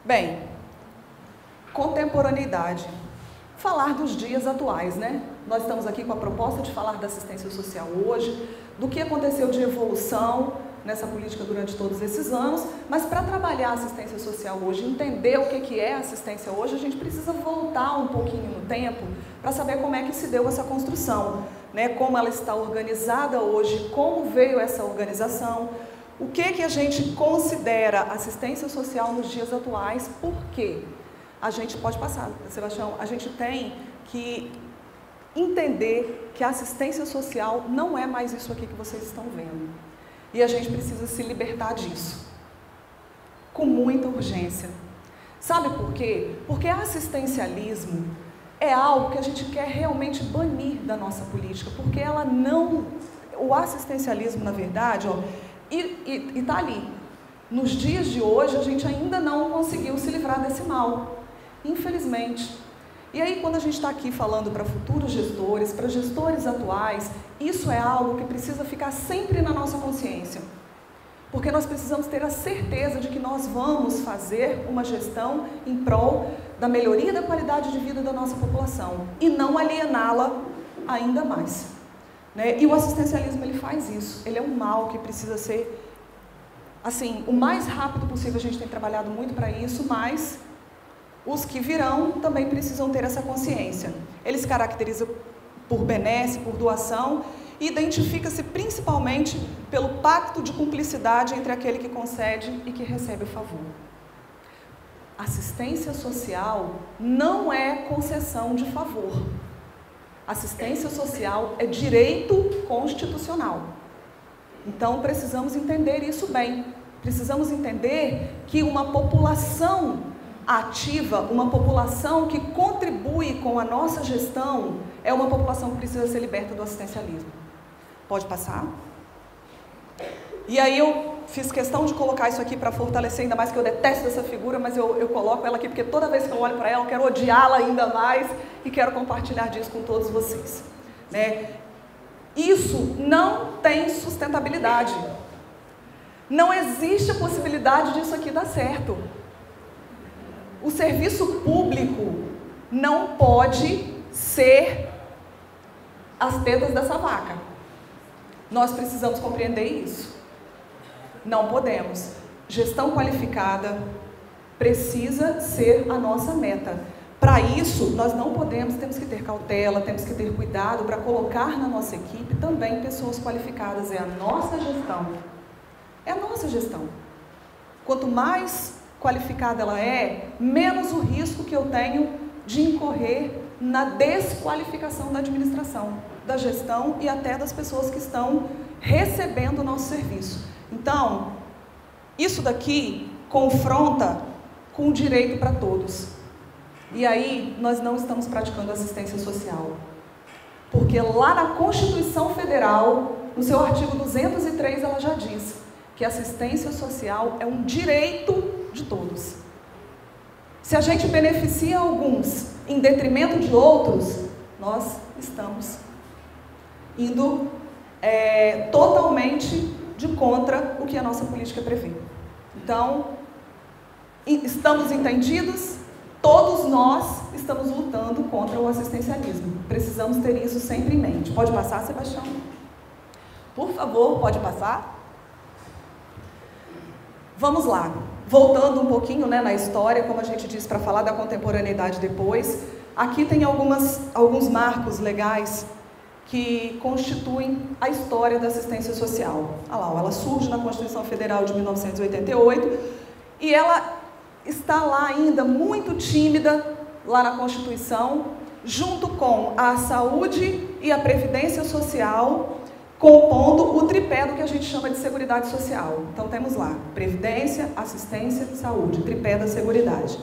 Bem, contemporaneidade. Falar dos dias atuais, né? Nós estamos aqui com a proposta de falar da assistência social hoje, do que aconteceu de evolução nessa política durante todos esses anos, mas para trabalhar a assistência social hoje, entender o que é assistência hoje, a gente precisa voltar um pouquinho no tempo para saber como é que se deu essa construção, né? Como ela está organizada hoje, como veio essa organização, o que a gente considera assistência social nos dias atuais, por quê? A gente pode passar, Sebastião, a gente tem que entender que a assistência social não é mais isso aqui que vocês estão vendo. E a gente precisa se libertar disso, com muita urgência. Sabe por quê? Porque assistencialismo é algo que a gente quer realmente banir da nossa política, porque ela não... O assistencialismo, na verdade, ó, e tá ali. Nos dias de hoje, a gente ainda não conseguiu se livrar desse mal, infelizmente. E aí, quando a gente está aqui falando para futuros gestores, para gestores atuais, isso é algo que precisa ficar sempre na nossa consciência. Porque nós precisamos ter a certeza de que nós vamos fazer uma gestão em prol da melhoria da qualidade de vida da nossa população e não aliená-la ainda mais. Né? E o assistencialismo, ele faz isso. Ele é um mal que precisa ser, assim, o mais rápido possível. A gente tem trabalhado muito para isso, mas os que virão também precisam ter essa consciência. Ele se caracteriza por benesse, por doação, e identifica-se principalmente pelo pacto de cumplicidade entre aquele que concede e que recebe o favor. Assistência social não é concessão de favor. Assistência social é direito constitucional. Então, precisamos entender isso bem. Precisamos entender que uma população ativa, uma população que contribui com a nossa gestão, é uma população que precisa ser liberta do assistencialismo. Pode passar? E aí eu fiz questão de colocar isso aqui para fortalecer, ainda mais que eu detesto essa figura, mas eu coloco ela aqui porque toda vez que eu olho para ela, eu quero odiá-la ainda mais e quero compartilhar disso com todos vocês. Né? Isso não tem sustentabilidade. Não existe a possibilidade disso aqui dar certo. O serviço público não pode ser as tetas dessa vaca. Nós precisamos compreender isso. Não podemos. Gestão qualificada precisa ser a nossa meta. Para isso, nós não podemos, temos que ter cautela, temos que ter cuidado para colocar na nossa equipe também pessoas qualificadas. É a nossa gestão. É a nossa gestão. Quanto mais qualificada ela é, menos o risco que eu tenho de incorrer na desqualificação da administração, da gestão e até das pessoas que estão recebendo o nosso serviço. Então, isso daqui confronta com o direito para todos. E aí, nós não estamos praticando assistência social. Porque lá na Constituição Federal, no seu artigo 203, ela já diz que assistência social é um direito de todos. Se a gente beneficia alguns em detrimento de outros, nós estamos indo totalmente de contra o que a nossa política prevê. Então, estamos entendidos? Todos nós estamos lutando contra o assistencialismo. Precisamos ter isso sempre em mente. Pode passar, Sebastião? Por favor, pode passar? Vamos lá. Voltando um pouquinho, né, na história, como a gente disse, para falar da contemporaneidade depois, aqui tem alguns marcos legais que constituem a história da assistência social. Olha lá, ela surge na Constituição Federal de 1988 e ela está lá ainda muito tímida, lá na Constituição, junto com a saúde e a previdência social, compondo o tripé do que a gente chama de seguridade social. Então temos lá, previdência, assistência e saúde, tripé da seguridade.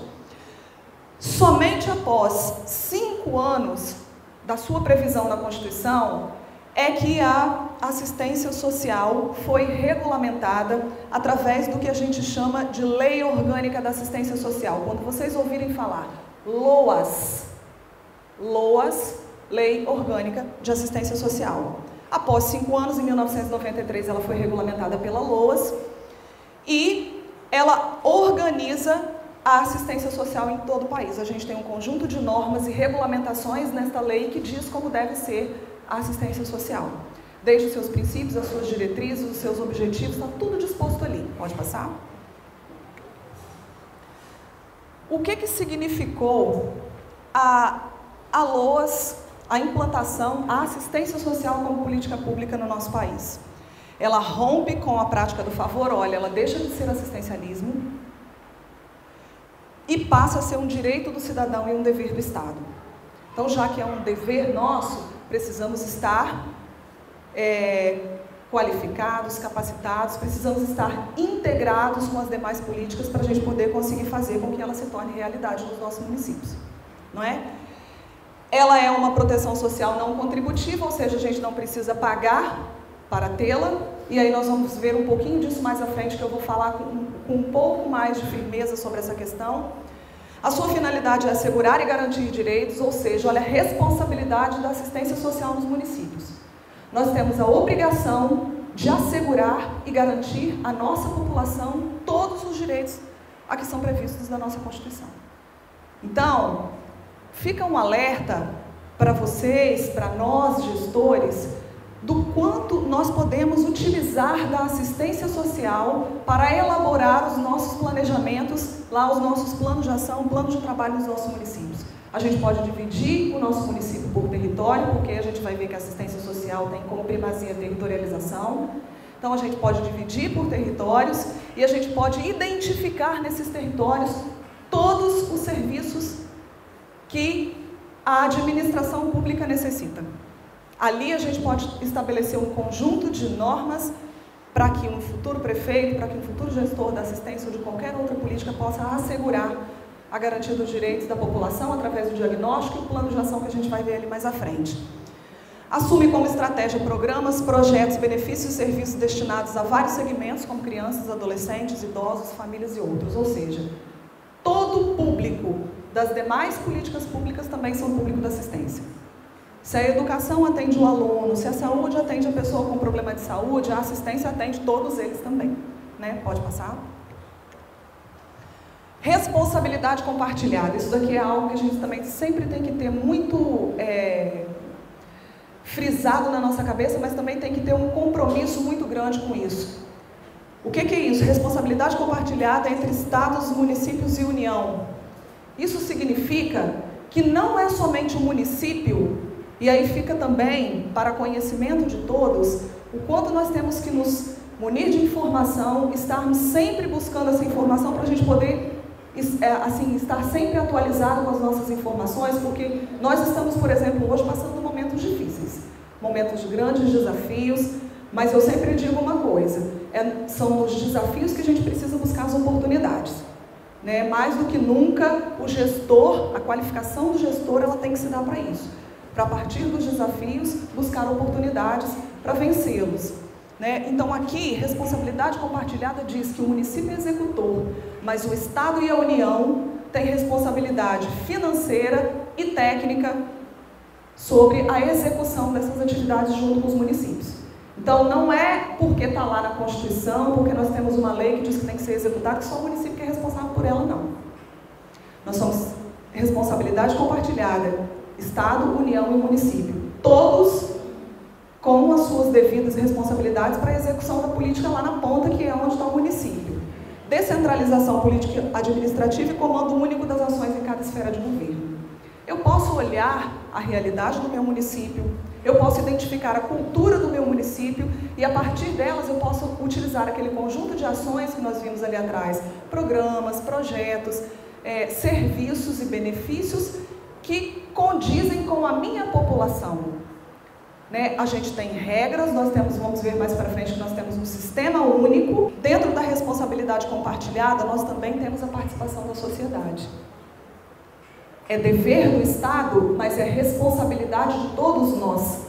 Somente após 5 anos da sua previsão na Constituição, é que a assistência social foi regulamentada através do que a gente chama de Lei Orgânica da Assistência Social. Quando vocês ouvirem falar LOAS, Lei Orgânica de Assistência Social. Após 5 anos, em 1993, ela foi regulamentada pela LOAS e ela organiza a assistência social em todo o país. A gente tem um conjunto de normas e regulamentações nesta lei que diz como deve ser a assistência social. Desde os seus princípios, as suas diretrizes, os seus objetivos, está tudo disposto ali. Pode passar? O que significou a LOAS, a implantação, a assistência social como política pública no nosso país? Ela rompe com a prática do favor, olha, ela deixa de ser assistencialismo e passa a ser um direito do cidadão e um dever do Estado. Então, já que é um dever nosso, precisamos estar qualificados, capacitados, precisamos estar integrados com as demais políticas para a gente poder conseguir fazer com que ela se torne realidade nos nossos municípios, não é? Ela é uma proteção social não contributiva, ou seja, a gente não precisa pagar para tê-la, e aí nós vamos ver um pouquinho disso mais à frente, que eu vou falar com um pouco mais de firmeza sobre essa questão. A sua finalidade é assegurar e garantir direitos, ou seja, olha a responsabilidade da assistência social nos municípios. Nós temos a obrigação de assegurar e garantir à nossa população todos os direitos a que são previstos na nossa Constituição. Então, fica um alerta para vocês, para nós gestores, do quanto nós podemos utilizar da assistência social para elaborar os nossos planejamentos, lá os nossos planos de ação, planos de trabalho nos nossos municípios. A gente pode dividir o nosso município por território, porque a gente vai ver que a assistência social tem como primazia a territorialização. Então, a gente pode dividir por territórios e a gente pode identificar nesses territórios todos os serviços que a administração pública necessita. Ali a gente pode estabelecer um conjunto de normas para que um futuro prefeito, para que um futuro gestor da assistência ou de qualquer outra política possa assegurar a garantia dos direitos da população através do diagnóstico e o plano de ação que a gente vai ver ali mais à frente. Assume como estratégia programas, projetos, benefícios e serviços destinados a vários segmentos, como crianças, adolescentes, idosos, famílias e outros. Ou seja, todo público das demais políticas públicas também são público da assistência. Se a educação atende o aluno, se a saúde atende a pessoa com problema de saúde, a assistência atende todos eles também, né? Pode passar? Responsabilidade compartilhada. Isso daqui é algo que a gente também sempre tem que ter muito frisado na nossa cabeça, mas também tem que ter um compromisso muito grande com isso. O que é isso? Responsabilidade compartilhada entre estados, municípios e União. Isso significa que não é somente o município. E aí fica também, para conhecimento de todos, o quanto nós temos que nos munir de informação, estarmos sempre buscando essa informação para a gente poder, assim, estar sempre atualizado com as nossas informações, porque nós estamos, por exemplo, hoje passando momentos difíceis, momentos de grandes desafios, mas eu sempre digo uma coisa, são nos desafios que a gente precisa buscar as oportunidades. Né? Mais do que nunca, o gestor, a qualificação do gestor, ela tem que se dar para isso. Para, a partir dos desafios, buscar oportunidades para vencê-los. Né? Então, aqui, responsabilidade compartilhada diz que o município é executor, mas o Estado e a União têm responsabilidade financeira e técnica sobre a execução dessas atividades junto com os municípios. Então, não é porque está lá na Constituição, porque nós temos uma lei que diz que tem que ser executada, que só o município que é responsável por ela, não. Nós somos responsabilidade compartilhada, Estado, União e município, todos com as suas devidas responsabilidades para a execução da política lá na ponta, que é onde está o município. Descentralização política administrativa e comando único das ações em cada esfera de governo. Eu posso olhar a realidade do meu município, eu posso identificar a cultura do meu município e, a partir delas, eu posso utilizar aquele conjunto de ações que nós vimos ali atrás, programas, projetos, serviços e benefícios que condizem com a minha população. Né? A gente tem regras, nós temos, vamos ver mais para frente, que nós temos um sistema único. Dentro da responsabilidade compartilhada, nós também temos a participação da sociedade. É dever do Estado, mas é responsabilidade de todos nós.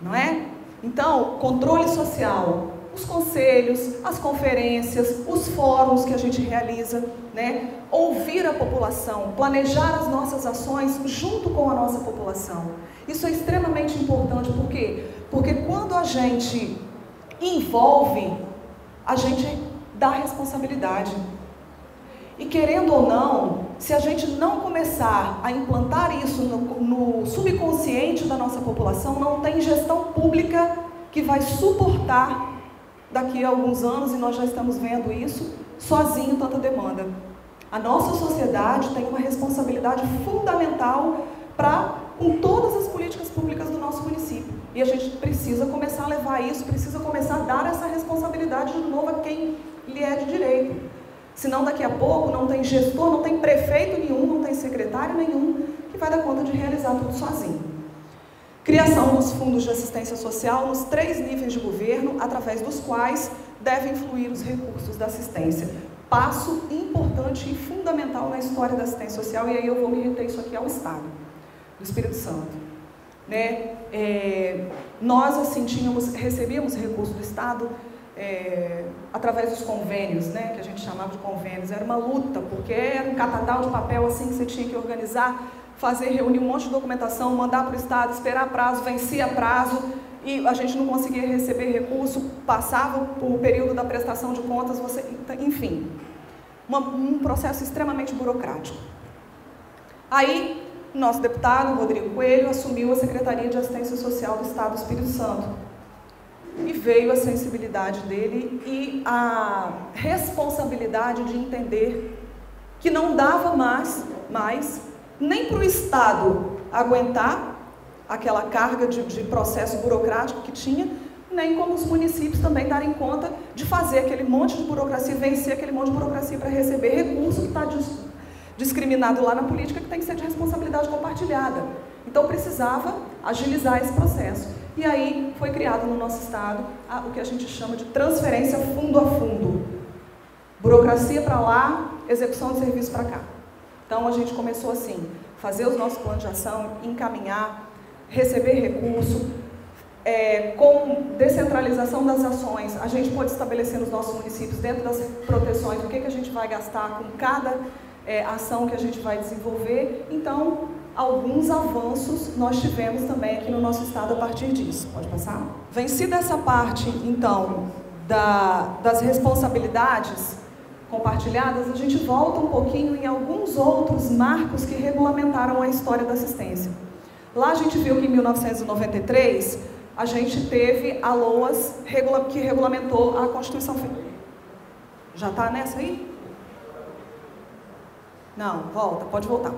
Não é? Então, controle social, os conselhos, as conferências, os fóruns que a gente realiza, né? Ouvir a população, planejar as nossas ações junto com a nossa população. Isso é extremamente importante, por quê? Porque quando a gente envolve, a gente dá responsabilidade. E querendo ou não, se a gente não começar a implantar isso no subconsciente da nossa população, não tem gestão pública que vai suportar daqui a alguns anos, e nós já estamos vendo isso, sozinho tanta demanda. A nossa sociedade tem uma responsabilidade fundamental com todas as políticas públicas do nosso município. E a gente precisa começar a levar isso, precisa começar a dar essa responsabilidade de novo a quem lhe é de direito. Senão daqui a pouco não tem gestor, não tem prefeito nenhum, não tem secretário nenhum que vai dar conta de realizar tudo sozinho. Criação dos fundos de assistência social nos 3 níveis de governo, através dos quais devem fluir os recursos da assistência. Passo importante e fundamental na história da assistência social, e aí eu vou me reter isso aqui ao Estado do Espírito Santo. Né? Nós, assim, recebíamos recurso do Estado através dos convênios, né, que a gente chamava de convênios. Era uma luta, porque era um catatal de papel assim que você tinha que organizar, reunir um monte de documentação, mandar para o Estado, esperar prazo, vencia prazo, e a gente não conseguia receber recurso, passava por período da prestação de contas, enfim, um processo extremamente burocrático. Aí, nosso deputado, Rodrigo Coelho, assumiu a Secretaria de Assistência Social do Estado do Espírito Santo. E veio a sensibilidade dele e a responsabilidade de entender que não dava mais nem para o Estado aguentar aquela carga de processo burocrático que tinha, nem como os municípios também darem conta de fazer aquele monte de burocracia, vencer aquele monte de burocracia para receber recurso que está discriminado lá na política, que tem que ser de responsabilidade compartilhada. Então precisava agilizar esse processo. E aí foi criado no nosso Estado o que a gente chama de transferência fundo a fundo. Burocracia para lá, execução de serviço para cá. Então a gente começou assim, fazer os nossos planos de ação, encaminhar, receber recurso, com descentralização das ações, a gente pode estabelecer nos nossos municípios, dentro das proteções, o que a gente vai gastar com cada ação que a gente vai desenvolver. Então, alguns avanços nós tivemos também aqui no nosso Estado a partir disso. Pode passar? Vencida essa parte, então, das responsabilidades compartilhadas, a gente volta um pouquinho em alguns outros marcos que regulamentaram a história da assistência. Lá a gente viu que em 1993, a gente teve a LOAS que regulamentou a Constituição Federal. Já está nessa aí? Não, volta, pode voltar.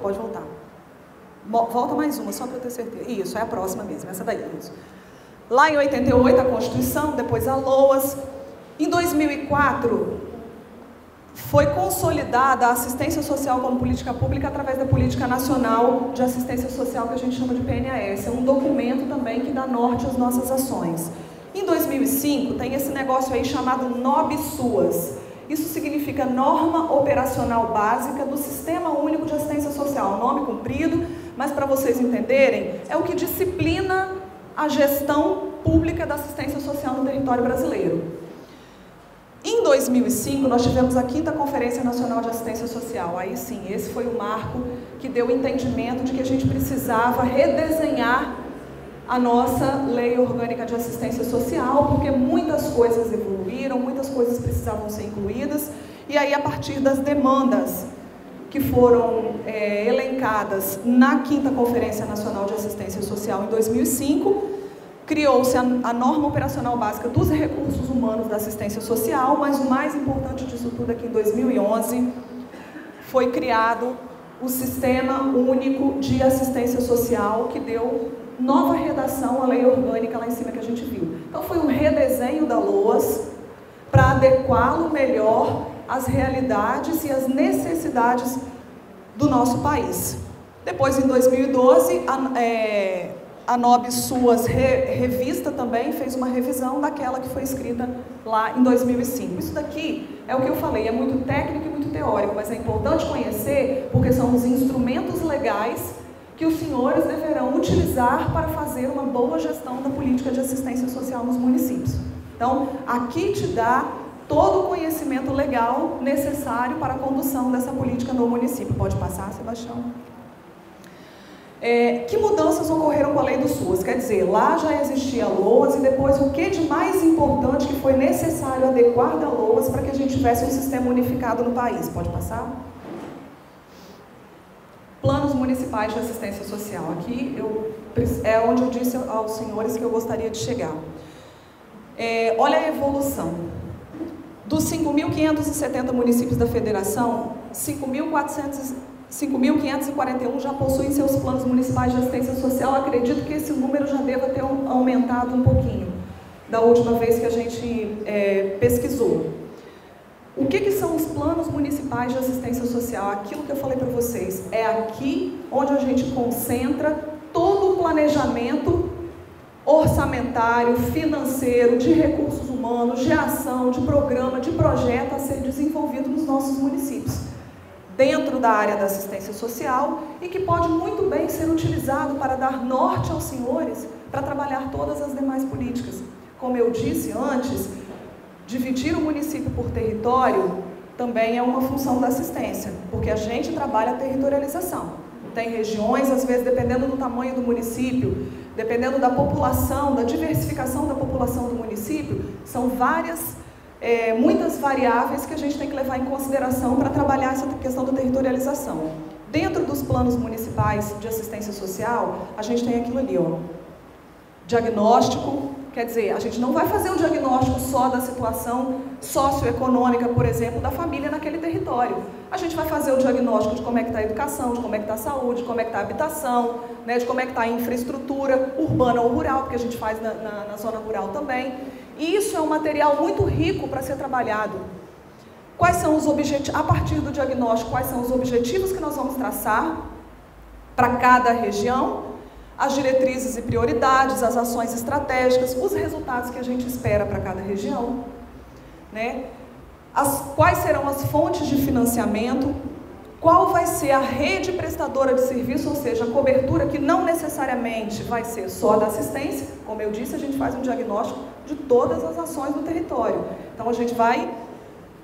Volta mais uma, só para eu ter certeza. Isso, é a próxima mesmo, essa daí. Isso. Lá em 88, a Constituição, depois a LOAS. Em 2004, foi consolidada a assistência social como política pública através da Política Nacional de Assistência Social, que a gente chama de PNAS. É um documento também que dá norte às nossas ações. Em 2005, tem esse negócio aí chamado NOB-SUAS. Isso significa Norma Operacional Básica do Sistema Único de Assistência Social. Nome comprido, mas para vocês entenderem, é o que disciplina a gestão pública da assistência social no território brasileiro. Em 2005, nós tivemos a 5ª Conferência Nacional de Assistência Social. Aí sim, esse foi o marco que deu o entendimento de que a gente precisava redesenhar a nossa Lei Orgânica de Assistência Social, porque muitas coisas evoluíram, muitas coisas precisavam ser incluídas, e aí a partir das demandas que foram elencadas na 5ª Conferência Nacional de Assistência Social em 2005, criou-se a Norma Operacional Básica dos Recursos Humanos da Assistência Social, mas o mais importante disso tudo é que em 2011 foi criado o Sistema Único de Assistência Social, que deu nova redação à lei orgânica lá em cima que a gente viu. Então foi um redesenho da LOAS para adequá-lo melhor às realidades e às necessidades do nosso país. Depois, em 2012, a NOB-SUAS revista também fez uma revisão daquela que foi escrita lá em 2005. Isso daqui é o que eu falei, é muito técnico e muito teórico, mas é importante conhecer porque são os instrumentos legais que os senhores deverão utilizar para fazer uma boa gestão da política de assistência social nos municípios. Então, aqui te dá todo o conhecimento legal necessário para a condução dessa política no município. Pode passar, Sebastião? Que mudanças ocorreram com a lei do SUAS? Quer dizer, lá já existia a LOAS e depois o que de mais importante que foi necessário adequar da LOAS para que a gente tivesse um sistema unificado no país? Pode passar? Planos municipais de assistência social. Aqui é onde eu disse aos senhores que eu gostaria de chegar. Olha a evolução. Dos 5.570 municípios da federação, 5.541 já possuem seus planos municipais de assistência social. Acredito que esse número já deva ter aumentado um pouquinho da última vez que a gente pesquisou. O que são os planos municipais de assistência social? Aquilo que eu falei para vocês, é aqui onde a gente concentra todo o planejamento orçamentário, financeiro, de recursos humanos, de ação, de programa, de projeto a ser desenvolvido nos nossos municípios, dentro da área da assistência social e que pode muito bem ser utilizado para dar norte aos senhores para trabalhar todas as demais políticas. Como eu disse antes, dividir o município por território também é uma função da assistência, porque a gente trabalha a territorialização. Tem regiões, às vezes, dependendo do tamanho do município, dependendo da população, da diversificação da população do município, são muitas variáveis que a gente tem que levar em consideração para trabalhar essa questão da territorialização. Dentro dos planos municipais de assistência social, a gente tem aquilo ali, ó, diagnóstico. Quer dizer, a gente não vai fazer um diagnóstico só da situação socioeconômica, por exemplo, da família naquele território. A gente vai fazer o diagnóstico de como é que está a educação, de como é que está a saúde, de como é que está a habitação, né, de como é que está a infraestrutura urbana ou rural, porque a gente faz na zona rural também. E isso é um material muito rico para ser trabalhado. Quais são os objetivos, a partir do diagnóstico, quais são os objetivos que nós vamos traçar para cada região? As diretrizes e prioridades, as ações estratégicas, os resultados que a gente espera para cada região, né? Quais serão as fontes de financiamento, qual vai ser a rede prestadora de serviço, ou seja, a cobertura que não necessariamente vai ser só da assistência. Como eu disse, a gente faz um diagnóstico de todas as ações do território. Então a gente vai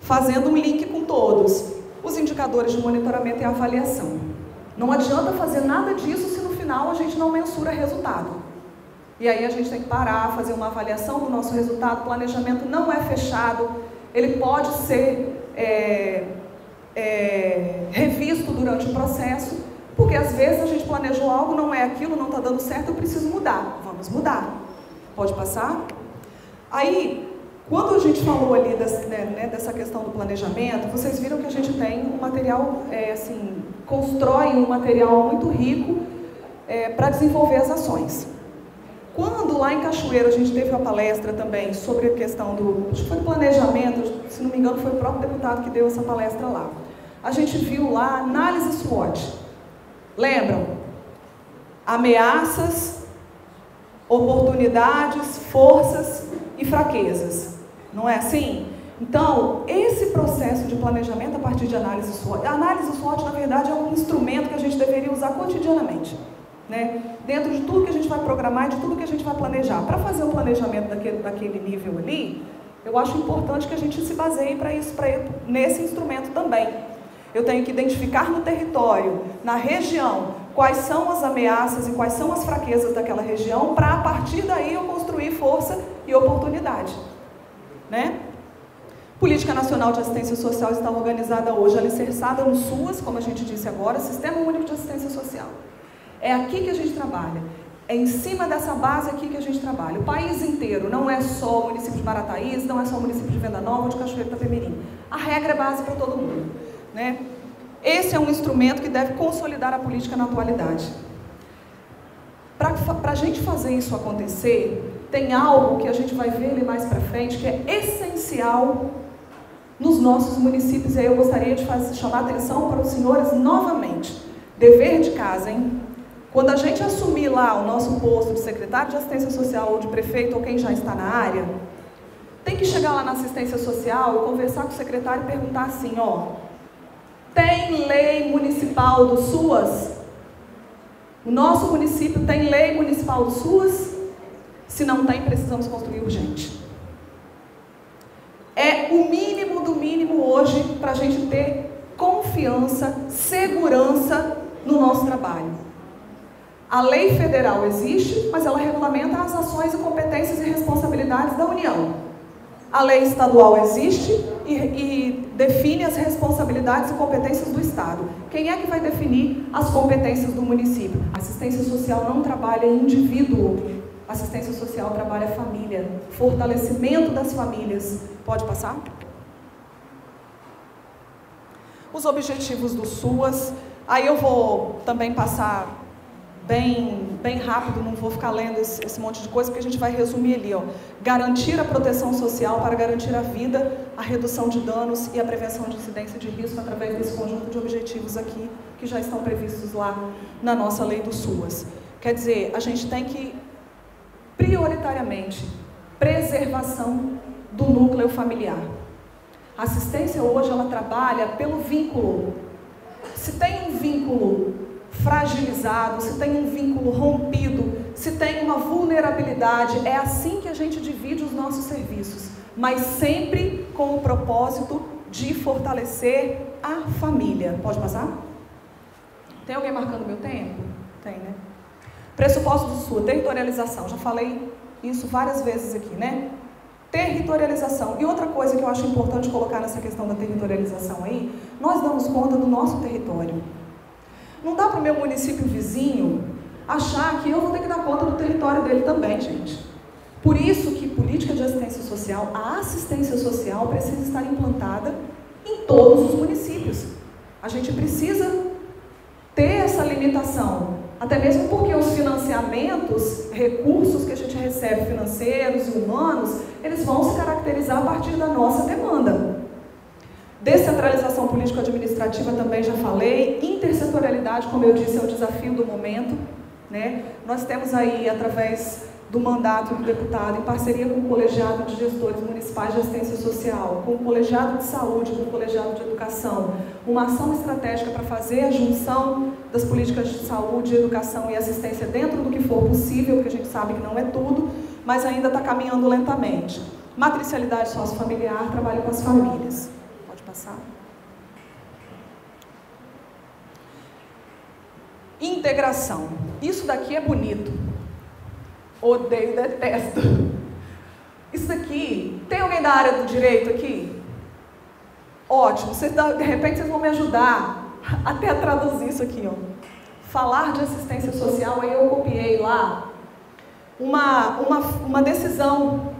fazendo um link com todos. Os indicadores de monitoramento e avaliação. Não adianta fazer nada disso se no final a gente não mensura resultado. E aí a gente tem que parar, fazer uma avaliação do nosso resultado. O planejamento não é fechado, ele pode ser revisto durante o processo, porque às vezes a gente planejou algo, não é aquilo, não está dando certo, eu preciso mudar. Vamos mudar. Pode passar? Aí, quando a gente falou ali dessa questão do planejamento, vocês viram que a gente tem um material, constrói um material muito rico para desenvolver as ações. Quando lá em Cachoeira a gente teve uma palestra também sobre a questão acho que foi planejamento, se não me engano foi o próprio deputado que deu essa palestra lá. A gente viu lá análise SWOT. Lembram? Ameaças, oportunidades, forças e fraquezas. Não é assim? Então, esse processo de planejamento a partir de análise SWOT, a análise SWOT, na verdade, é um instrumento que a gente deveria usar cotidianamente, né? Dentro de tudo que a gente vai programar, de tudo que a gente vai planejar. Para fazer um planejamento daquele nível ali, eu acho importante que a gente se baseie nesse instrumento também. Eu tenho que identificar no território, na região, quais são as ameaças e quais são as fraquezas daquela região, para a partir daí eu construir força e oportunidade, né? Política Nacional de Assistência Social está organizada hoje, alicerçada no SUAS, como a gente disse agora, Sistema Único de Assistência Social. É aqui que a gente trabalha, é em cima dessa base aqui que a gente trabalha. O país inteiro, não é só o município de Barataízes, não é só o município de Venda Nova ou de Cachoeiro do Itapemirim. A regra é base para todo mundo, né? Esse é um instrumento que deve consolidar a política na atualidade. Para a gente fazer isso acontecer, tem algo que a gente vai ver ali mais para frente, que é essencial nos nossos municípios, e aí eu gostaria de chamar a atenção para os senhores novamente. Dever de casa, hein? Quando a gente assumir lá o nosso posto de secretário de assistência social ou de prefeito ou quem já está na área, tem que chegar lá na assistência social e conversar com o secretário e perguntar assim, ó, tem lei municipal do SUAS? O nosso município tem lei municipal do SUAS? Se não tem, precisamos construir urgente. É o mínimo do mínimo hoje para a gente ter confiança, segurança no nosso trabalho. A lei federal existe, mas ela regulamenta as ações e competências e responsabilidades da União. A lei estadual existe e define as responsabilidades e competências do Estado. Quem é que vai definir as competências do município? A assistência social não trabalha indivíduo, a assistência social trabalha família, fortalecimento das famílias. Pode passar? Os objetivos do SUAS, aí eu vou também passar bem rápido, não vou ficar lendo esse monte de coisa, porque a gente vai resumir ali, ó. Garantir a proteção social para garantir a vida, a redução de danos e a prevenção de incidência de risco através desse conjunto de objetivos aqui, que já estão previstos lá na nossa lei do SUAS. Quer dizer, a gente tem que, prioritariamente, preservação do núcleo familiar. A assistência hoje, ela trabalha pelo vínculo. Se tem um vínculo fragilizado, se tem um vínculo rompido, se tem uma vulnerabilidade, é assim que a gente divide os nossos serviços, mas sempre com o propósito de fortalecer a família. Pode passar? Tem alguém marcando meu tempo? Tem, né? Pressuposto do SUAS, territorialização, já falei isso várias vezes aqui, né? Territorialização. E outra coisa que eu acho importante colocar nessa questão da territorialização aí, nós damos conta do nosso território. Não dá para o meu município vizinho achar que eu vou ter que dar conta do território dele também, gente. Por isso que política de assistência social, a assistência social precisa estar implantada em todos os municípios. A gente precisa ter essa limitação, até mesmo porque os financiamentos, recursos que a gente recebe financeiros e humanos, eles vão se caracterizar a partir da nossa demanda. Descentralização político-administrativa também já falei. Intersetorialidade, como eu disse, é o desafio do momento, né? Nós temos aí, através do mandato do deputado, em parceria com o colegiado de gestores municipais de assistência social, com o colegiado de saúde, com o colegiado de educação, uma ação estratégica para fazer a junção das políticas de saúde, educação e assistência dentro do que for possível, porque a gente sabe que não é tudo, mas ainda está caminhando lentamente. Matricialidade sociofamiliar, trabalho com as famílias. Passar. Integração. Isso daqui é bonito. Odeio, detesto. Isso daqui, tem alguém da área do direito aqui? Ótimo, de repente vocês vão me ajudar até a traduzir isso aqui, ó. Falar de assistência social, aí eu copiei lá uma decisão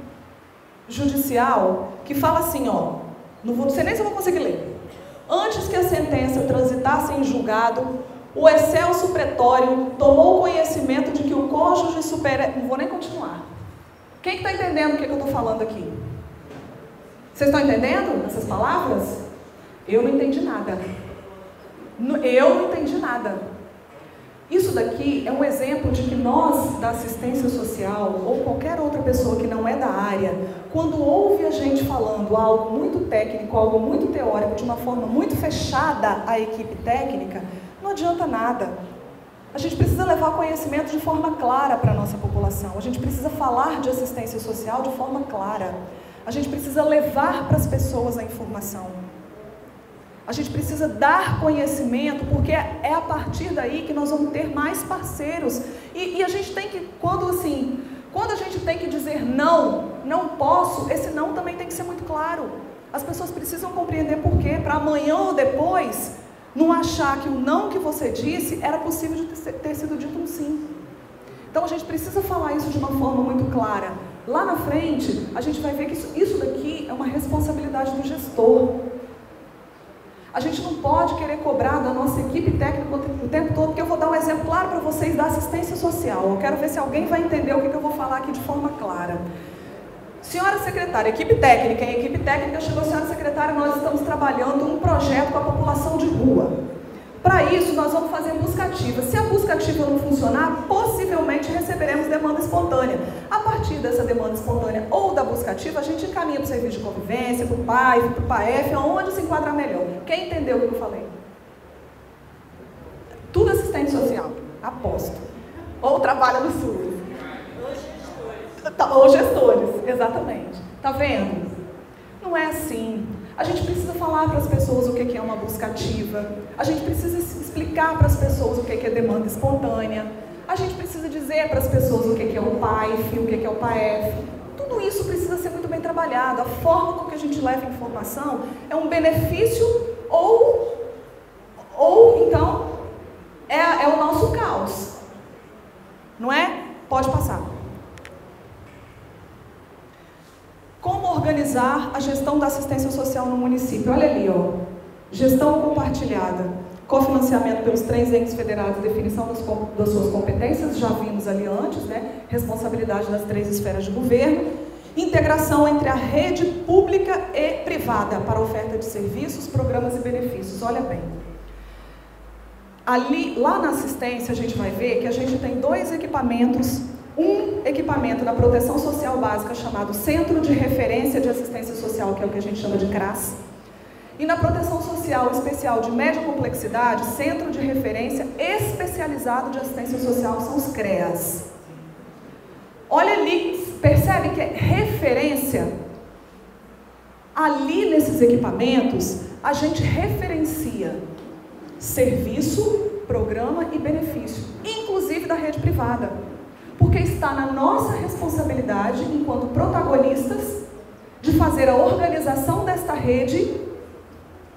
judicial que fala assim, ó. Não sei nem se eu vou conseguir ler. Antes que a sentença transitasse em julgado, o excelso pretório tomou conhecimento de que o cônjuge supera... Não vou nem continuar. Quem está entendendo o que eu estou falando aqui? Vocês estão entendendo essas palavras? Eu não entendi nada. Eu não entendi nada. Isso daqui é um exemplo de que nós, da assistência social, ou qualquer outra pessoa que não é da área, quando ouve a gente falando algo muito técnico, algo muito teórico, de uma forma muito fechada à equipe técnica, não adianta nada. A gente precisa levar conhecimento de forma clara para a nossa população. A gente precisa falar de assistência social de forma clara. A gente precisa levar para as pessoas a informação. A gente precisa dar conhecimento, porque é a partir daí que nós vamos ter mais parceiros. E a gente tem que, quando a gente tem que dizer não posso, esse não também tem que ser muito claro. As pessoas precisam compreender por quê, para amanhã ou depois, não achar que o não que você disse era possível de ter sido dito um sim. Então a gente precisa falar isso de uma forma muito clara. Lá na frente, a gente vai ver que isso daqui é uma responsabilidade do gestor. A gente não pode querer cobrar da nossa equipe técnica o tempo todo, porque eu vou dar um exemplo claro para vocês da assistência social. Eu quero ver se alguém vai entender o que eu vou falar aqui de forma clara. Senhora secretária, equipe técnica, em equipe técnica chegou a senhora secretária, nós estamos trabalhando um projeto com a população de rua. Para isso, nós vamos fazer busca ativa. Se a busca ativa não funcionar, possivelmente receberemos demanda espontânea. A partir dessa demanda espontânea ou da busca ativa, a gente encaminha para o serviço de convivência, para o PAIF, para o PAEF, aonde se enquadrar melhor. Quem entendeu o que eu falei? Tudo assistente social, aposto. Ou trabalha no SUS. Ou gestores, exatamente. Tá vendo? Não é assim. A gente precisa falar para as pessoas o que é uma busca ativa. A gente precisa explicar para as pessoas o que é demanda espontânea. A gente precisa dizer para as pessoas o que é o PAIF, o que é o PAEF. Tudo isso precisa ser muito bem trabalhado. A forma com que a gente leva a informação é um benefício ou então é o nosso caos. Não é? Pode passar. Como organizar a gestão da assistência social no município? Olha ali, ó. Gestão compartilhada, cofinanciamento pelos 3 entes federados, definição das suas competências, já vimos ali antes, né? Responsabilidade das 3 esferas de governo, integração entre a rede pública e privada para oferta de serviços, programas e benefícios. Olha bem. Ali, lá na assistência, a gente vai ver que a gente tem 2 equipamentos. Um equipamento na proteção social básica chamado Centro de Referência de Assistência Social, que é o que a gente chama de CRAS. E na proteção social especial de média complexidade, Centro de Referência Especializado de Assistência Social, são os CREAS. Olha ali, percebe que é referência? Ali nesses equipamentos, a gente referencia serviço, programa e benefício, inclusive da rede privada. Porque está na nossa responsabilidade, enquanto protagonistas, de fazer a organização desta rede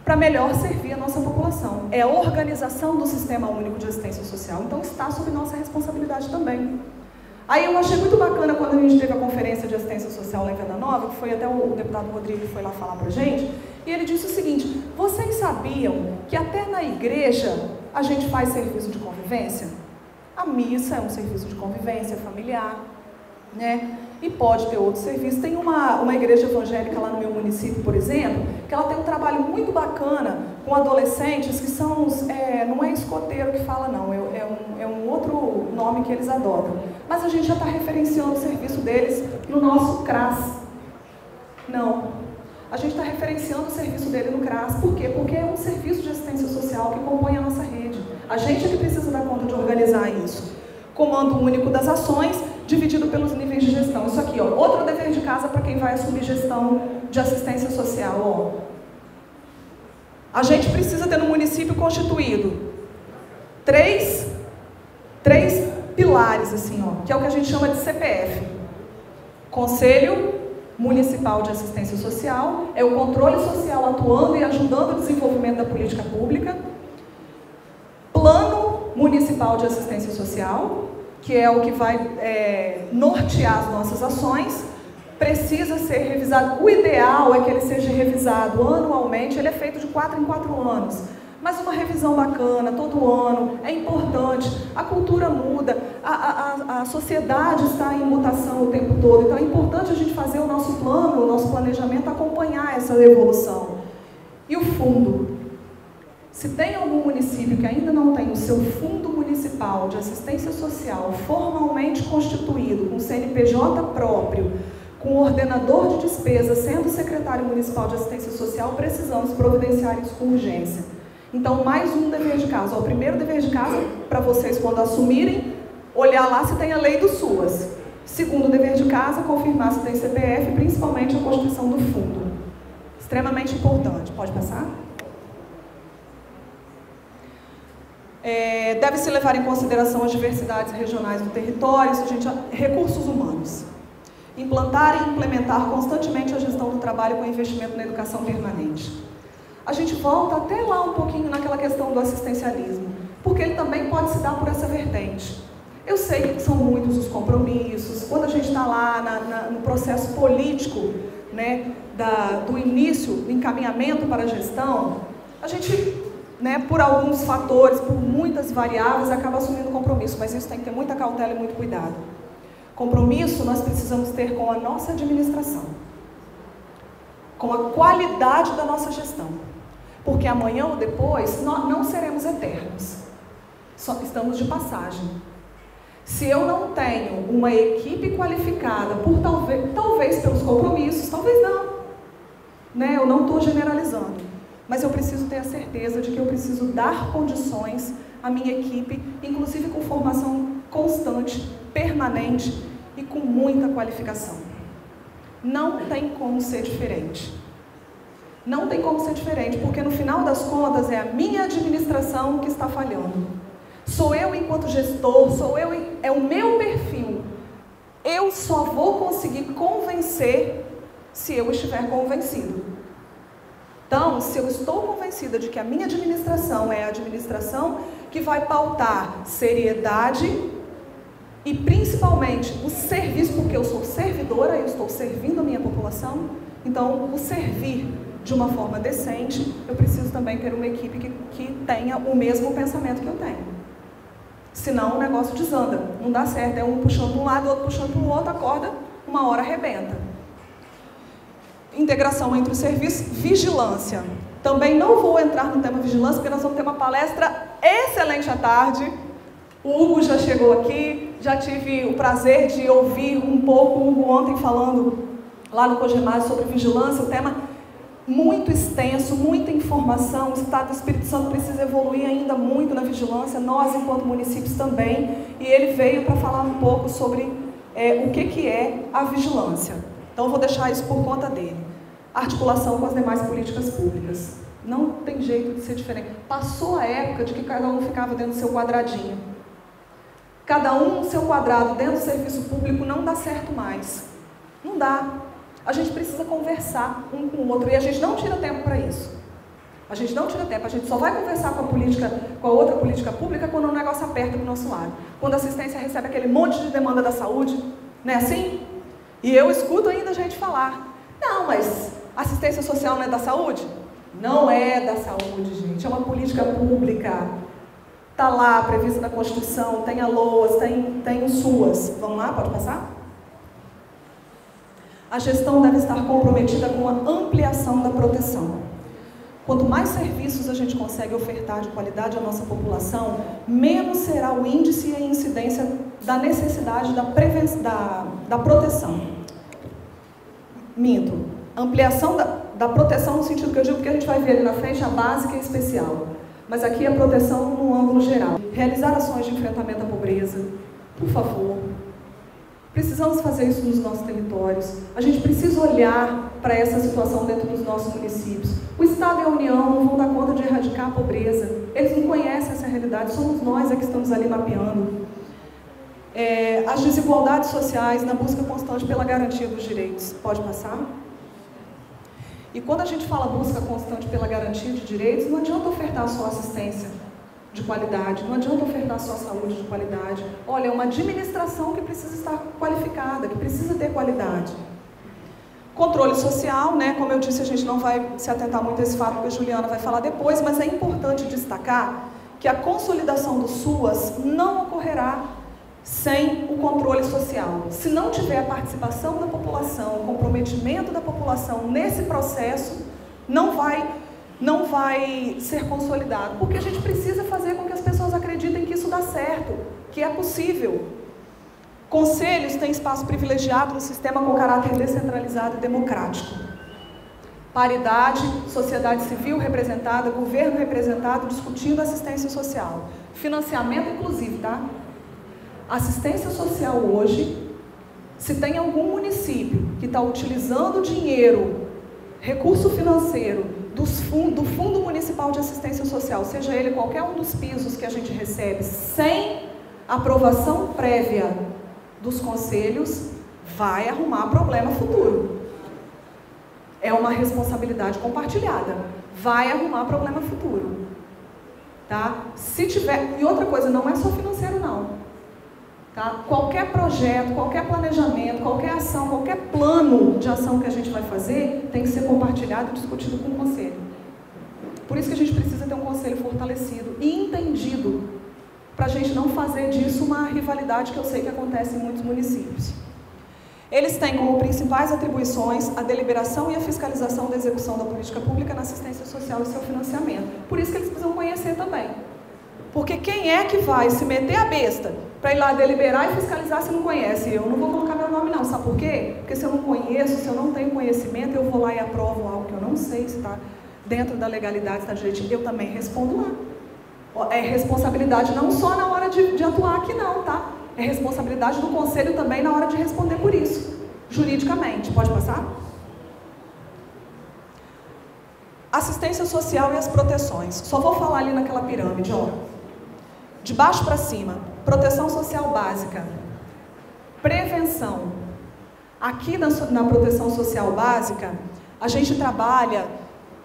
para melhor servir a nossa população. É a organização do Sistema Único de Assistência Social, então está sob nossa responsabilidade também. Aí eu achei muito bacana quando a gente teve a conferência de assistência social lá em Venda Nova, que foi até o deputado Rodrigo que foi lá falar pra gente, e ele disse o seguinte: vocês sabiam que até na igreja a gente faz serviço de convivência? A missa é um serviço de convivência familiar, né? E pode ter outros serviços. Tem uma igreja evangélica lá no meu município, por exemplo, que ela tem um trabalho muito bacana com adolescentes que são, não é escoteiro que fala não, é um outro nome que eles adotam. Mas a gente já está referenciando o serviço deles no nosso CRAS. Não. A gente está referenciando o serviço dele no CRAS. Por quê? Porque é um serviço de assistência social que compõe a nossa rede. A gente é que precisa dar conta de organizar isso. Comando único das ações, dividido pelos níveis de gestão. Isso aqui, ó, outro dever de casa para quem vai assumir gestão de assistência social. Ó. A gente precisa ter no município constituído três pilares, assim, ó, que é o que a gente chama de CPF. Conselho Municipal de Assistência Social, é o controle social atuando e ajudando o desenvolvimento da política pública. Plano Municipal de Assistência Social, que é o que vai nortear as nossas ações, precisa ser revisado. O ideal é que ele seja revisado anualmente, ele é feito de 4 em 4 anos. Mas uma revisão bacana, todo ano, é importante. A cultura muda, a sociedade está em mutação o tempo todo. Então é importante a gente fazer o nosso plano, o nosso planejamento, acompanhar essa evolução. E o fundo? Se tem algum município que ainda não tem o seu fundo municipal de assistência social formalmente constituído, com CNPJ próprio, com ordenador de despesas, sendo secretário municipal de assistência social, precisamos providenciar isso com urgência. Então, mais um dever de casa. O primeiro dever de casa, para vocês, quando assumirem, olhar lá se tem a lei do SUAS. Segundo dever de casa, confirmar se tem CPF, principalmente a constituição do fundo. Extremamente importante. Pode passar? Deve-se levar em consideração as diversidades regionais do território, recursos humanos. Implantar e implementar constantemente a gestão do trabalho com investimento na educação permanente. A gente volta até lá um pouquinho naquela questão do assistencialismo, porque ele também pode se dar por essa vertente. Eu sei que são muitos os compromissos, quando a gente está lá no processo político, né, do início, do encaminhamento para a gestão, a gente, né, por alguns fatores, por muitas variáveis, acaba assumindo compromisso, mas isso tem que ter muita cautela e muito cuidado. Compromisso nós precisamos ter com a nossa administração, com a qualidade da nossa gestão, porque amanhã ou depois nós não seremos eternos, só estamos de passagem. Se eu não tenho uma equipe qualificada, talvez pelos compromissos, talvez não, né? Eu não estou generalizando, mas eu preciso ter a certeza de que eu preciso dar condições à minha equipe, inclusive com formação constante, permanente e com muita qualificação. Não tem como ser diferente. Não tem como ser diferente, porque no final das contas é a minha administração que está falhando. Sou eu enquanto gestor, é o meu perfil. Eu só vou conseguir convencer se eu estiver convencido. Então, se eu estou convencida de que a minha administração é a administração que vai pautar seriedade e principalmente o serviço, porque eu sou servidora, eu estou servindo a minha população, então o servir de uma forma decente, eu preciso também ter uma equipe que tenha o mesmo pensamento que eu tenho. Senão o negócio desanda, não dá certo, é um puxando para um lado, o outro puxando para o outro, a corda, uma hora arrebenta. Integração entre os serviços, vigilância. Também não vou entrar no tema vigilância, porque nós vamos ter uma palestra excelente à tarde. O Hugo já chegou aqui, já tive o prazer de ouvir um pouco o Hugo ontem falando lá no Cogemase sobre vigilância, o tema muito extenso, muita informação, o Estado do Espírito Santo precisa evoluir ainda muito na vigilância, nós enquanto municípios também, e ele veio para falar um pouco sobre o que é a vigilância. Então eu vou deixar isso por conta dele. Articulação com as demais políticas públicas. Não tem jeito de ser diferente. Passou a época de que cada um ficava dentro do seu quadradinho. Cada um no seu quadrado dentro do serviço público não dá certo mais. Não dá. A gente precisa conversar um com o outro e a gente não tira tempo para isso. A gente não tira tempo, a gente só vai conversar com a outra política pública quando o negócio aperta do nosso lado. Quando a assistência recebe aquele monte de demanda da saúde, não é assim? E eu escuto ainda a gente falar, não, mas assistência social não é da saúde? Não é da saúde, gente, é uma política pública. Está lá, prevista na Constituição, tem a LOAS, tem o SUAS. Vamos lá, pode passar? A gestão deve estar comprometida com a ampliação da proteção. Quanto mais serviços a gente consegue ofertar de qualidade à nossa população, menos será o índice e a incidência da necessidade da proteção. Minto. Ampliação da proteção no sentido que eu digo, porque a gente vai ver ali na frente a básica e a especial. Mas aqui a proteção no ângulo geral. Realizar ações de enfrentamento à pobreza, por favor. Precisamos fazer isso nos nossos territórios. A gente precisa olhar para essa situação dentro dos nossos municípios. O Estado e a União não vão dar conta de erradicar a pobreza. Eles não conhecem essa realidade, somos nós que estamos ali mapeando. As desigualdades sociais na busca constante pela garantia dos direitos. Pode passar? E quando a gente fala busca constante pela garantia de direitos, não adianta ofertar só assistência de qualidade, não adianta ofertar só saúde de qualidade. Olha, é uma administração que precisa estar qualificada, que precisa ter qualidade. Controle social, né? Como eu disse, a gente não vai se atentar muito a esse fato, que a Juliana vai falar depois, mas é importante destacar que a consolidação do SUAS não ocorrerá sem o controle social. Se não tiver a participação da população, o comprometimento da população nesse processo, não vai ser consolidado, porque a gente precisa fazer com que as pessoas acreditem que isso dá certo, que é possível. Conselhos têm espaço privilegiado no sistema com caráter descentralizado e democrático. Paridade, sociedade civil representada, governo representado, discutindo assistência social. Financiamento inclusive, tá? Assistência social hoje, se tem algum município que está utilizando dinheiro, recurso financeiro, do Fundo Municipal de Assistência Social, seja ele qualquer um dos pisos que a gente recebe, sem aprovação prévia dos conselhos, vai arrumar problema futuro. É uma responsabilidade compartilhada. Vai arrumar problema futuro. Tá? Se tiver... E outra coisa, não é só financeiro, não. Tá? Qualquer projeto, qualquer planejamento, qualquer ação, qualquer plano de ação que a gente vai fazer, tem que ser compartilhado e discutido com o conselho. Por isso que a gente precisa ter um conselho fortalecido e entendido, para a gente não fazer disso uma rivalidade que eu sei que acontece em muitos municípios. Eles têm como principais atribuições a deliberação e a fiscalização da execução da política pública na assistência social e seu financiamento. Por isso que eles precisam conhecer também. Porque quem é que vai se meter a besta para ir lá deliberar e fiscalizar se não conhece? Eu não vou colocar meu nome não, sabe por quê? Porque se eu não conheço, se eu não tenho conhecimento, eu vou lá e aprovo algo que eu não sei se está dentro da legalidade, se está direitinho, eu também respondo lá. É responsabilidade não só na hora de atuar aqui não, tá? É responsabilidade do conselho também na hora de responder por isso, juridicamente. Pode passar? Assistência social e as proteções. Só vou falar ali naquela pirâmide, ó. De baixo para cima, proteção social básica, prevenção. Aqui na proteção social básica, a gente trabalha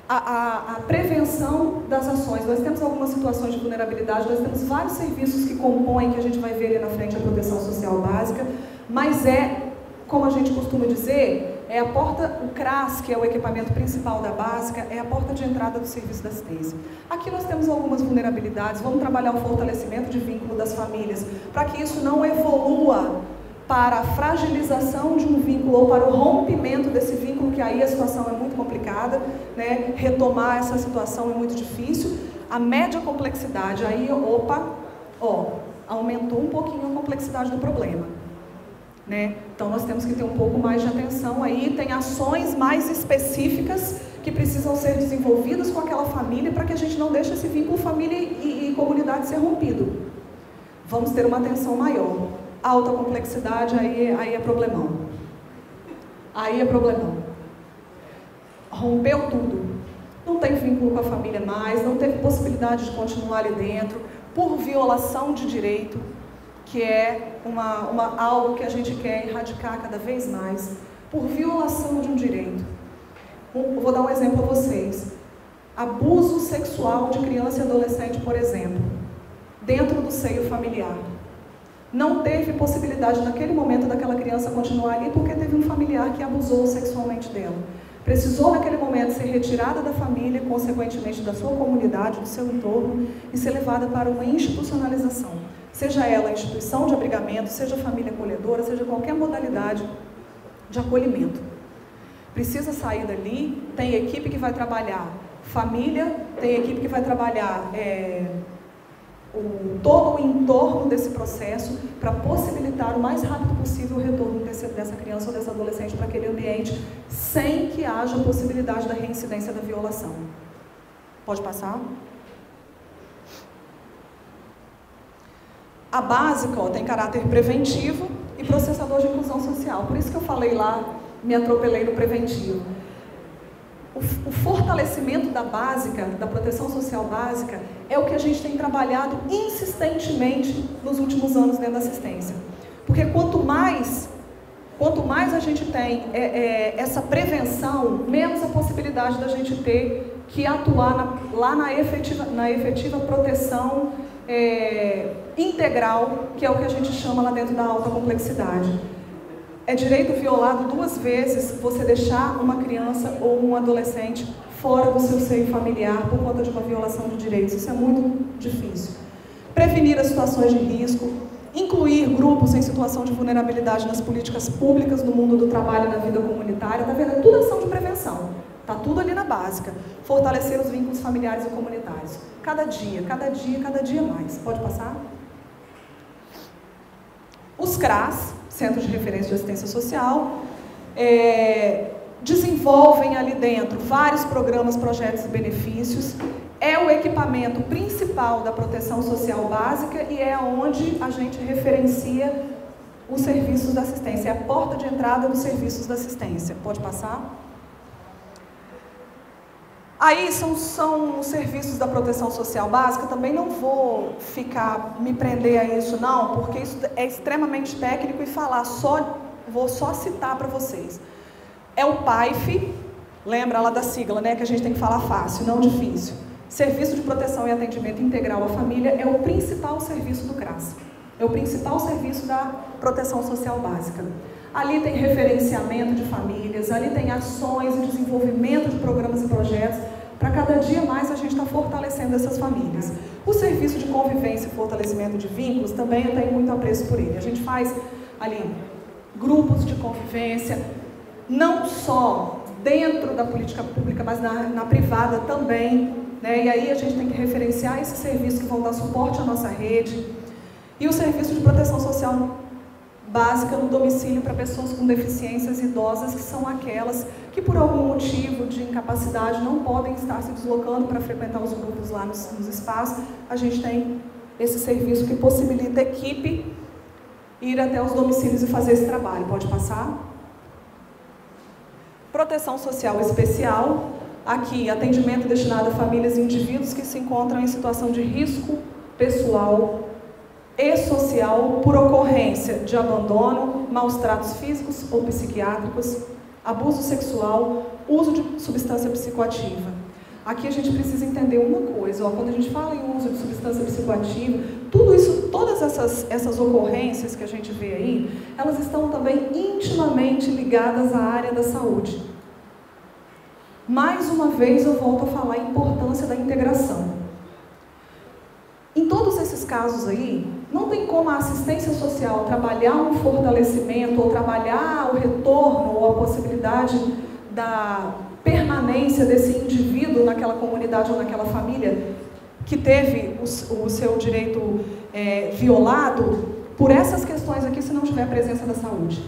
a prevenção das ações. Nós temos algumas situações de vulnerabilidade, nós temos vários serviços que compõem, que a gente vai ver ali na frente, a proteção social básica, mas como a gente costuma dizer, é a porta, o CRAS, que é o equipamento principal da básica, é a porta de entrada do serviço de assistência. Aqui nós temos algumas vulnerabilidades, vamos trabalhar o fortalecimento de vínculo das famílias, para que isso não evolua para a fragilização de um vínculo ou para o rompimento desse vínculo, que aí a situação é muito complicada, né? Retomar essa situação é muito difícil. A média complexidade, aí, aumentou um pouquinho a complexidade do problema, né? Então nós temos que ter um pouco mais de atenção aí, tem ações mais específicas que precisam ser desenvolvidas com aquela família para que a gente não deixe esse vínculo família e comunidade ser rompido. Vamos ter uma atenção maior. Alta complexidade, aí é problemão. Aí é problemão. Rompeu tudo. Não tem vínculo com a família mais, não teve possibilidade de continuar ali dentro, por violação de direito, que é algo que a gente quer erradicar cada vez mais, por violação de um direito. Vou dar um exemplo a vocês. Abuso sexual de criança e adolescente, por exemplo, dentro do seio familiar. Não teve possibilidade naquele momento daquela criança continuar ali porque teve um familiar que abusou sexualmente dela. Precisou naquele momento ser retirada da família, consequentemente da sua comunidade, do seu entorno, e ser levada para uma institucionalização. Seja ela instituição de abrigamento, seja família acolhedora, seja qualquer modalidade de acolhimento. Precisa sair dali, tem equipe que vai trabalhar família, tem equipe que vai trabalhar todo o entorno desse processo para possibilitar o mais rápido possível o retorno dessa criança ou desse adolescente para aquele ambiente, sem que haja possibilidade da reincidência da violação. Pode passar? A básica tem caráter preventivo e processador de inclusão social. Por isso que eu falei lá, me atropelei no preventivo. O fortalecimento da básica, da proteção social básica, é o que a gente tem trabalhado insistentemente nos últimos anos dentro da assistência. Porque quanto mais a gente tem essa prevenção, menos a possibilidade da gente ter que atuar na efetiva proteção integral, que é o que a gente chama lá dentro da alta complexidade. É direito violado 2 vezes você deixar uma criança ou um adolescente fora do seu seio familiar por conta de uma violação de direitos. Isso é muito difícil. Prevenir as situações de risco, incluir grupos em situação de vulnerabilidade nas políticas públicas, no mundo do trabalho e na vida comunitária. Está vendo? É tudo ação de prevenção. Está tudo ali na básica. Fortalecer os vínculos familiares e comunitários. Cada dia mais. Pode passar? Os CRAS, Centros de Referência de Assistência Social, desenvolvem ali dentro vários programas, projetos e benefícios. É o equipamento principal da proteção social básica e é onde a gente referencia os serviços da assistência. É a porta de entrada dos serviços da assistência. Pode passar? Aí são os serviços da proteção social básica. Também não vou me prender a isso não, porque isso é extremamente técnico e vou só citar para vocês. É o PAIF, lembra lá da sigla, né, que a gente tem que falar fácil, não difícil. Serviço de Proteção e Atendimento Integral à Família é o principal serviço do CRAS. É o principal serviço da proteção social básica. Ali tem referenciamento de famílias, ali tem ações e desenvolvimento de programas e projetos. Para cada dia mais a gente está fortalecendo essas famílias. O serviço de convivência e fortalecimento de vínculos também eu tenho muito apreço por ele. A gente faz ali grupos de convivência, não só dentro da política pública, mas na privada também, né? E aí a gente tem que referenciar esses serviços que vão dar suporte à nossa rede. E o serviço de proteção social básica no domicílio para pessoas com deficiências idosas, que são aquelas que por algum motivo de incapacidade não podem estar se deslocando para frequentar os grupos lá nos espaços. A gente tem esse serviço que possibilita a equipe ir até os domicílios e fazer esse trabalho. Pode passar? Proteção social especial. Aqui, atendimento destinado a famílias e indivíduos que se encontram em situação de risco pessoal e social por ocorrência de abandono, maus tratos físicos ou psiquiátricos, abuso sexual, uso de substância psicoativa. Aqui a gente precisa entender uma coisa, ó, quando a gente fala em uso de substância psicoativa, tudo isso, todas essas ocorrências que a gente vê aí, elas estão também intimamente ligadas à área da saúde. Mais uma vez eu volto a falar a importância da integração. Em todos esses casos aí, não tem como a assistência social trabalhar um fortalecimento, ou trabalhar o retorno, ou a possibilidade da permanência desse indivíduo naquela comunidade ou naquela família que teve o seu direito violado por essas questões aqui, se não tiver a presença da saúde.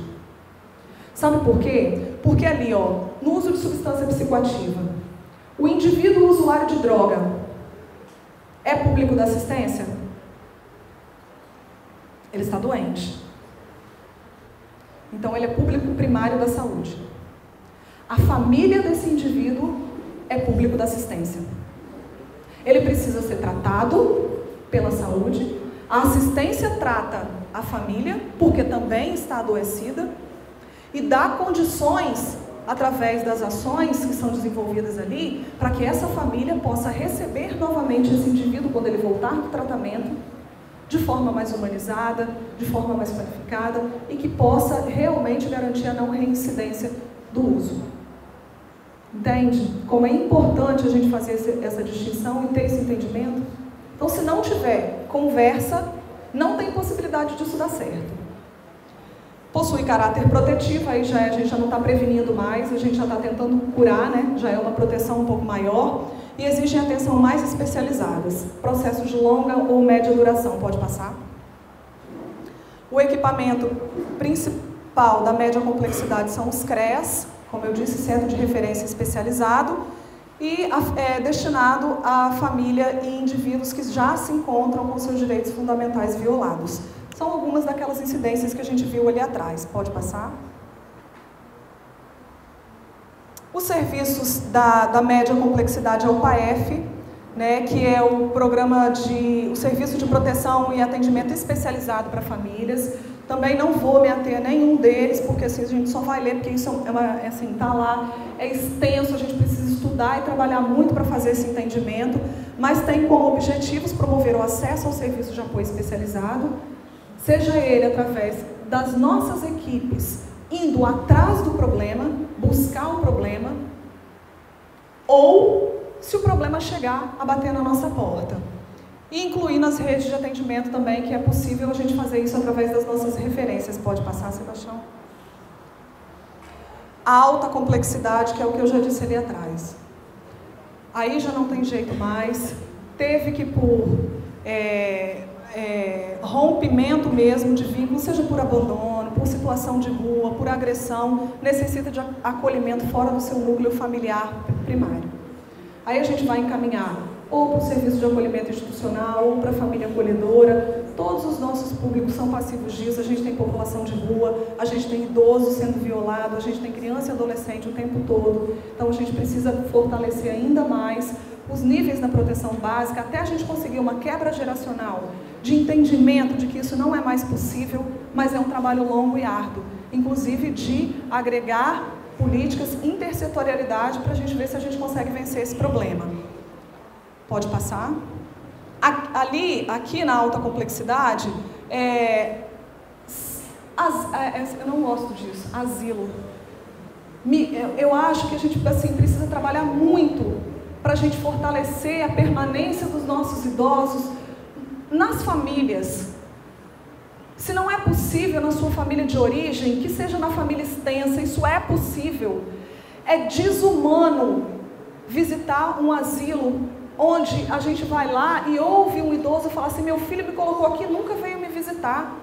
Sabe por quê? Porque ali, ó, no uso de substância psicoativa, o indivíduo usuário de droga é público da assistência? Ele está doente. Então, ele é público primário da saúde. A família desse indivíduo é público da assistência. Ele precisa ser tratado pela saúde. A assistência trata a família, porque também está adoecida, e dá condições, através das ações que são desenvolvidas ali, para que essa família possa receber novamente esse indivíduo quando ele voltar do tratamento, de forma mais humanizada, de forma mais qualificada, e que possa realmente garantir a não reincidência do uso. Entende? Como é importante a gente fazer essa distinção e ter esse entendimento? Então, se não tiver conversa, não tem possibilidade disso dar certo. Possui caráter protetivo, aí a gente já não está prevenindo mais, a gente já está tentando curar, né? Já é uma proteção um pouco maior, e exigem atenção mais especializadas. Processos de longa ou média duração, pode passar? O equipamento principal da média complexidade são os CREAS, como eu disse, Centro de Referência Especializado, e é destinado à família e indivíduos que já se encontram com seus direitos fundamentais violados. São algumas daquelas incidências que a gente viu ali atrás. Pode passar? Os serviços da média complexidade é o PAEF, né, que é o Serviço de Proteção e Atendimento Especializado para Famílias. Também não vou me ater a nenhum deles, porque assim, a gente só vai ler, porque isso está lá, é extenso, a gente precisa estudar e trabalhar muito para fazer esse entendimento, mas tem como objetivos promover o acesso ao serviço de apoio especializado, seja ele através das nossas equipes indo atrás do problema, buscar o problema, ou se o problema chegar a bater na nossa porta. E incluir nas redes de atendimento também, que é possível a gente fazer isso através das nossas referências. Pode passar, Sebastião? A alta complexidade, que é o que eu já disse ali atrás. Aí já não tem jeito mais, teve que por rompimento mesmo de vínculo, seja por abandono, por situação de rua, por agressão, necessita de acolhimento fora do seu núcleo familiar primário. Aí a gente vai encaminhar ou para o serviço de acolhimento institucional, ou para a família acolhedora. Todos os nossos públicos são passivos disso. A gente tem população de rua, a gente tem idoso sendo violado, a gente tem criança e adolescente o tempo todo. Então a gente precisa fortalecer ainda mais os níveis da proteção básica, até a gente conseguir uma quebra geracional de entendimento de que isso não é mais possível, mas é um trabalho longo e árduo, inclusive de agregar políticas intersetorialidade para a gente ver se a gente consegue vencer esse problema. Pode passar? Aqui na alta complexidade, eu não gosto disso, asilo. Eu acho que a gente precisa trabalhar muito para a gente fortalecer a permanência dos nossos idosos nas famílias. Se não é possível na sua família de origem, que seja na família extensa, isso é possível. É desumano visitar um asilo onde a gente vai lá e ouve um idoso falar assim: meu filho me colocou aqui, nunca veio me visitar.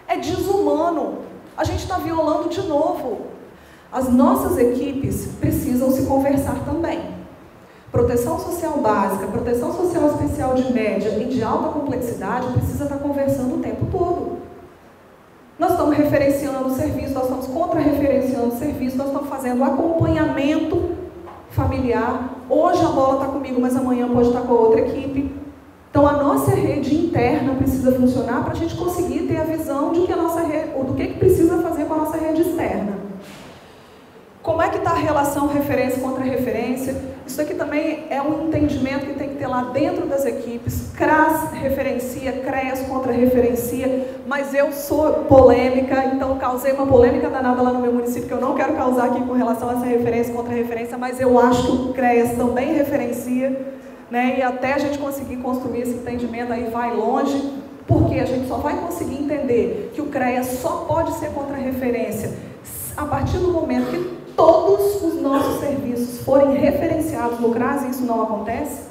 É desumano. A gente está violando de novo. As nossas equipes precisam se conversar também. Proteção social básica, proteção social especial de média e de alta complexidade precisa estar conversando o tempo todo. Nós estamos referenciando o serviço, nós estamos contra-referenciando o serviço, nós estamos fazendo acompanhamento familiar. Hoje a bola está comigo, mas amanhã pode estar com a outra equipe. Então, a nossa rede interna precisa funcionar para a gente conseguir ter a visão de que a nossa rede, ou do que precisa fazer com a nossa rede externa. Como é que está a relação referência contra referência? Isso aqui também é um entendimento que tem que ter lá dentro das equipes. CRAS referencia, CREAS contra referencia, mas eu sou polêmica, então causei uma polêmica danada lá no meu município, que eu não quero causar aqui com relação a essa referência contra referência, mas eu acho que o CREAS também referencia, né? E até a gente conseguir construir esse entendimento aí vai longe, porque a gente só vai conseguir entender que o CREAS só pode ser contra referência a partir do momento que todos os nossos serviços forem referenciados no CRAS, e isso não acontece.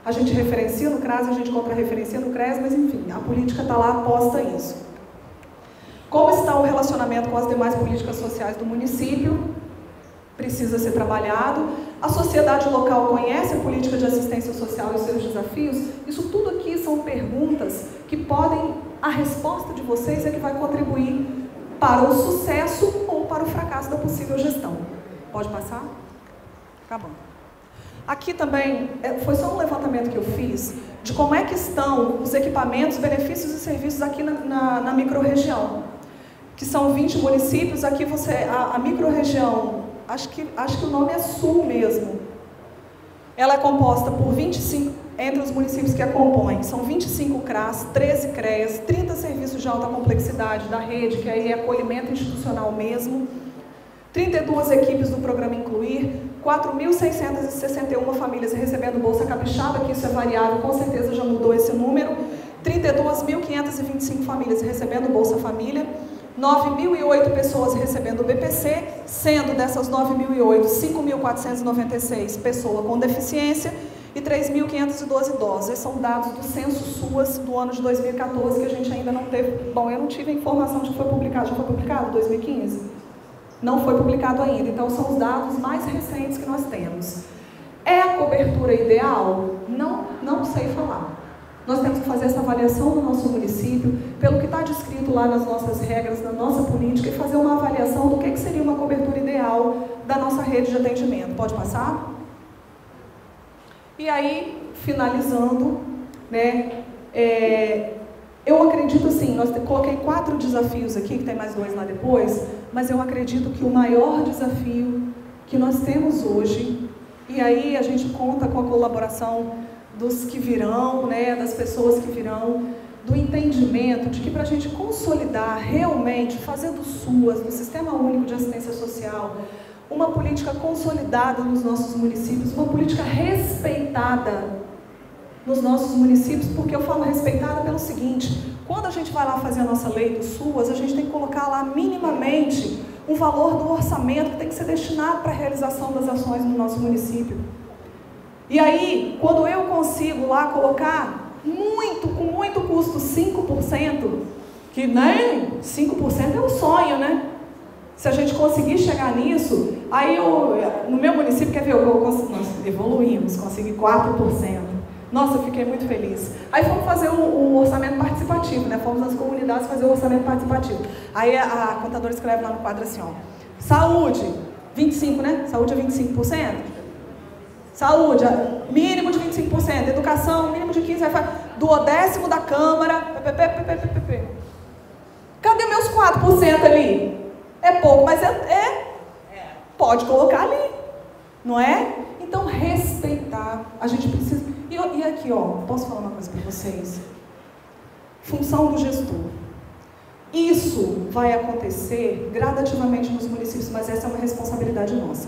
A gente referencia no CRAS, a gente contra-referencia no CREAS, mas enfim, a política está lá aposta isso. Como está o relacionamento com as demais políticas sociais do município? Precisa ser trabalhado. A sociedade local conhece a política de assistência social e os seus desafios? Isso tudo aqui são perguntas que podem, a resposta de vocês é que vai contribuir para o sucesso ou para o fracasso da possível gestão. Pode passar? Acabou. Aqui também, foi só um levantamento que eu fiz de como é que estão os equipamentos, benefícios e serviços aqui na microrregião. Que são 20 municípios, aqui a microrregião, acho que o nome é Sul mesmo. Ela é composta por 25, entre os municípios que a compõem, são 25 CRAS, 13 CREAS, 30 serviços de alta complexidade da rede, que aí é acolhimento institucional mesmo, 32 equipes do programa Incluir, 4.661 famílias recebendo Bolsa Capixaba, que isso é variável, com certeza já mudou esse número, 32.525 famílias recebendo Bolsa Família, 9.008 pessoas recebendo o BPC, sendo dessas 9.008, 5.496 pessoas com deficiência e 3.512 idosos. Esses são dados do Censo SUAS do ano de 2014, que a gente ainda não teve. Bom, eu não tive a informação de que foi publicado. Já foi publicado em 2015? Não foi publicado ainda. Então, são os dados mais recentes que nós temos. É a cobertura ideal? Não sei falar. Nós temos que fazer essa avaliação no nosso município, pelo que está descrito lá nas nossas regras, na nossa política, e fazer uma avaliação do que seria uma cobertura ideal da nossa rede de atendimento. Pode passar? E aí, finalizando, né, eu acredito assim, coloquei 4 desafios aqui, que tem mais 2 lá depois, mas eu acredito que o maior desafio que nós temos hoje, e aí a gente conta com a colaboração dos que virão, né, das pessoas que virão, do entendimento de que para a gente consolidar realmente, fazer do SUAS, do Sistema Único de Assistência Social, uma política consolidada nos nossos municípios, uma política respeitada nos nossos municípios, porque eu falo respeitada pelo seguinte, quando a gente vai lá fazer a nossa lei do SUAS, a gente tem que colocar lá minimamente um valor do orçamento que tem que ser destinado para a realização das ações no nosso município. E aí, quando eu consigo lá colocar com muito custo, 5%, que nem 5% é um sonho, né? Se a gente conseguir chegar nisso, aí no meu município, quer ver, nós evoluímos, consegui 4%. Nossa, eu fiquei muito feliz. Aí fomos fazer o orçamento participativo, né? Fomos nas comunidades fazer o orçamento participativo. Aí a contadora escreve lá no quadro assim, ó, saúde, 25%, né? Saúde é 25%. Saúde, mínimo de 25%. Educação, mínimo de 15%. Duodécimo da Câmara. Cadê meus 4% ali? É pouco, mas pode colocar ali. Não é? Então, respeitar. A gente precisa... E aqui, ó, posso falar uma coisa para vocês? Função do gestor. Isso vai acontecer gradativamente nos municípios, mas essa é uma responsabilidade nossa.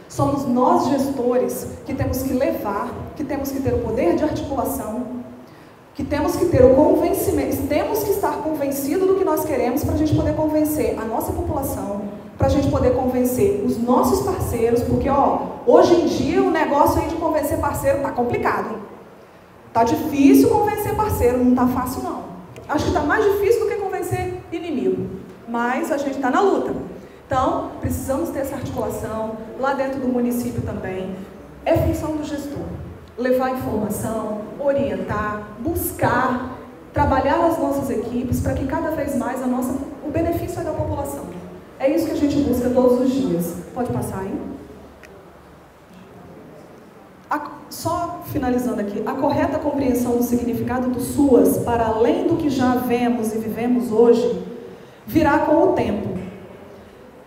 Somos nós, gestores, que temos que levar, que temos que ter o poder de articulação, que temos que ter o convencimento, temos que estar convencidos do que nós queremos para a gente poder convencer a nossa população, para a gente poder convencer os nossos parceiros, porque, ó, hoje em dia o negócio aí de convencer parceiro tá complicado, hein? Tá difícil convencer parceiro, não tá fácil não. Acho que tá mais difícil do que convencer inimigo, mas a gente tá na luta. Então, precisamos ter essa articulação, lá dentro do município também. É função do gestor. Levar informação, orientar, buscar, trabalhar as nossas equipes para que cada vez mais o benefício é da população. É isso que a gente busca todos os dias. Pode passar aí? Só finalizando aqui, a correta compreensão do significado do SUAS, para além do que já vemos e vivemos hoje, virá com o tempo.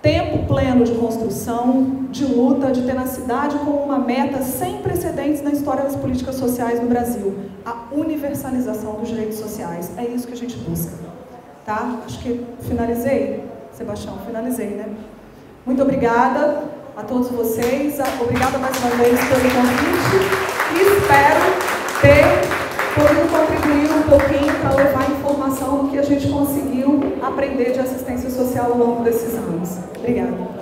Tempo pleno de construção, de luta, de tenacidade com uma meta sem precedentes na história das políticas sociais no Brasil, a universalização dos direitos sociais. É isso que a gente busca. Tá? Acho que finalizei, Sebastião, finalizei, né? Muito obrigada a todos vocês, obrigada mais uma vez pelo convite e espero ter podido contribuir um pouquinho para levar informação do que a gente conseguiu aprender de assistência social ao longo desses anos. Obrigada.